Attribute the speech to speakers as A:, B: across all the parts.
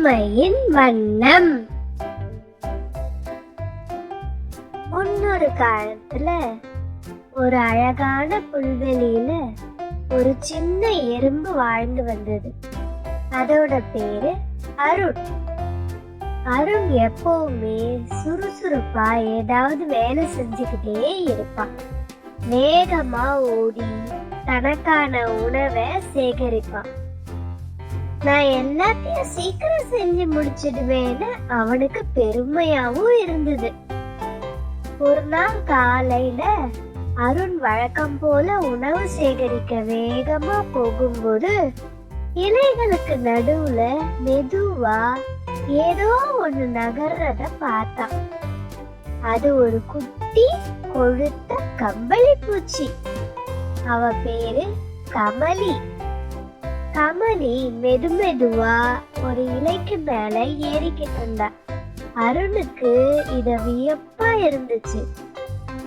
A: பெருமையின் வண்ணம். முன்னொரு காலத்துல ஒரு அழகான புல்வெளியில ஒரு சின்ன எறும்பு வாழ்ந்து வந்தது. அதோட பேரு அருண். அருண் எப்பவுமே சுறுசுறுப்பா ஏதாவது வேலை செஞ்சுக்கிட்டே இருப்பான். வேகமா ஓடி தனக்கான உணவை சேகரிப்பான். நான் எல்லாத்தையும் சீக்கிரம் செஞ்சு முடிச்சிடுவேன்னு அவனுக்கு பெருமையாவும் இருந்தது. ஒரு நாள் காலையில அருண் வழக்கம் போல உணவு சேகரிக்க வேகமா போகும்போது இலைகளுக்கு நடுவுல மெதுவா ஏதோ ஒண்ணு நகர்றத பார்த்தான். அது ஒரு குட்டி கொழுத்த கம்பளி பூச்சி. அவ பேரு கமலி. கமலி மெதுவா ஒரு இலைக்கு மேல ஏறிக்கிட்டு இருந்தா. அருணுக்கு இத வியப்பா இருந்துச்சு.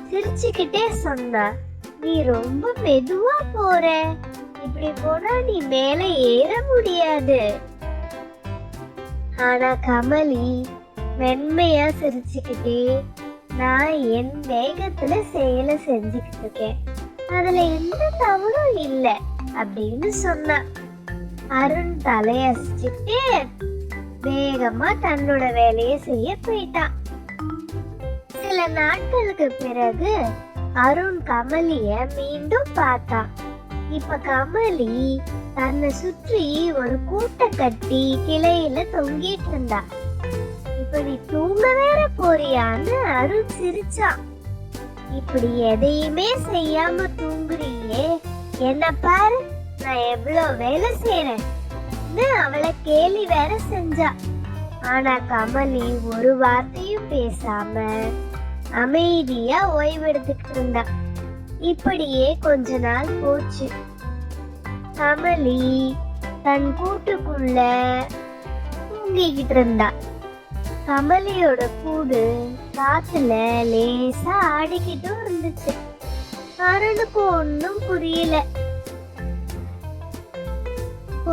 A: சிரிச்சுக்கிட்டே சொன்னா, நீ ரொம்ப மெதுவா போற, இப்படி போனா நீ மேல ஏற முடியாது. ஆனா கமலி மென்மையா சிரிச்சுக்கிட்டே, நான் என் வேகத்துல செயலை செஞ்சுக்கிட்டு இருக்கேன், அதுல எந்த தவறும் இல்ல அப்படின்னு சொன்னா. அருண் தலையசிச்சுட்டு வேகமா தன்னோட வேலையை செய்ய போயிட்டான். சில நாட்களுக்கு பிறகு அருண் கமலிய மீண்டும் பார்த்தான். இப்ப கமலி தன்னை சுற்றி ஒரு கூட்டை கட்டி கிளையில தொங்கிட்டு இருந்தா. இப்ப நீ தூங்க வேற போறியான்னு அருண் சிரிச்சான். இப்படி எதையுமே செய்யாம தூங்குறியே, என்ன பாரு நான் எவ்வளவு வேலை செய்யறேன் அவளை கேலி வேற செஞ்சா. ஆனா கமலி ஒரு வார்த்தையும் பேசாம அமைதியா ஓய்வெடுத்துக்கிட்டு இருந்தா. இப்படியே கொஞ்ச நாள் போச்சு. கமலி தன் கூட்டுக்குள்ள தூங்கிக்கிட்டு இருந்தா. கமலியோட கூடு காத்துல லேசா ஆடிக்கிட்டும் இருந்துச்சு. அருணுக்கு ஒன்னும் புரியல.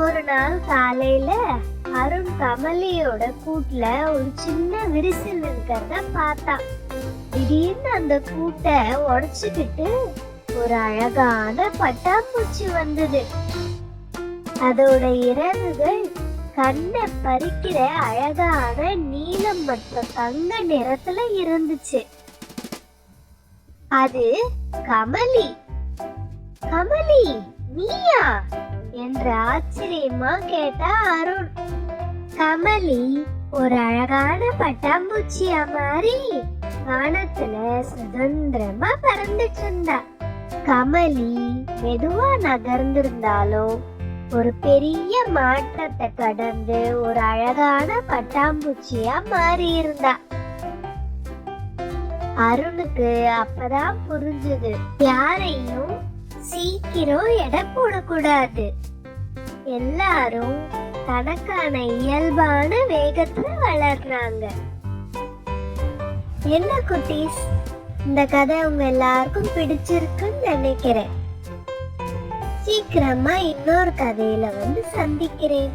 A: ஒரு நாள் காலையில அருண் கமலியோட கூட்டுல ஒரு சின்ன விரிசல் இருக்கிறத பார்த்தான். திடீர்னு அந்த கூட்டை உடைச்சுக்கிட்டு ஒரு அழகான பட்டாம்பூச்சி வந்தது. அதோட இறகுகள் கண்ணை பறிக்கிற அழகான நீலம் மற்றும் தங்க நிறத்துல இருந்துச்சு. அது கமலி. கமலி நீயா என்று ஆச்சரியமா கேட்டா அருண். கமலி ஒரு அழகான பட்டாம்பூச்சியா மாறி வானத்துல சுதந்திரமா பறந்துட்டு இருந்தா. கமலி மெதுவா நகர்ந்திருந்தாலும் ஒரு பெரிய மாற்றத்தை கடந்து ஒரு அழகான பட்டாம்பூச்சியா மாறி இருந்தா. அருணுக்கு அப்பதான் புரிஞ்சது, யாரையும் சீக்கிரம் எடை போடக்கூடாது. எல்லாரும் தனக்கான இயல்பான வேகத்துல வளர்றாங்க. என்ன குட்டீஸ், இந்த கதை உங்க எல்லாருக்கும் பிடிச்சிருக்குன்னு நினைக்கிறேன். சீக்கிரமா இன்னொரு கதையில வந்து சந்திக்கிறேன்.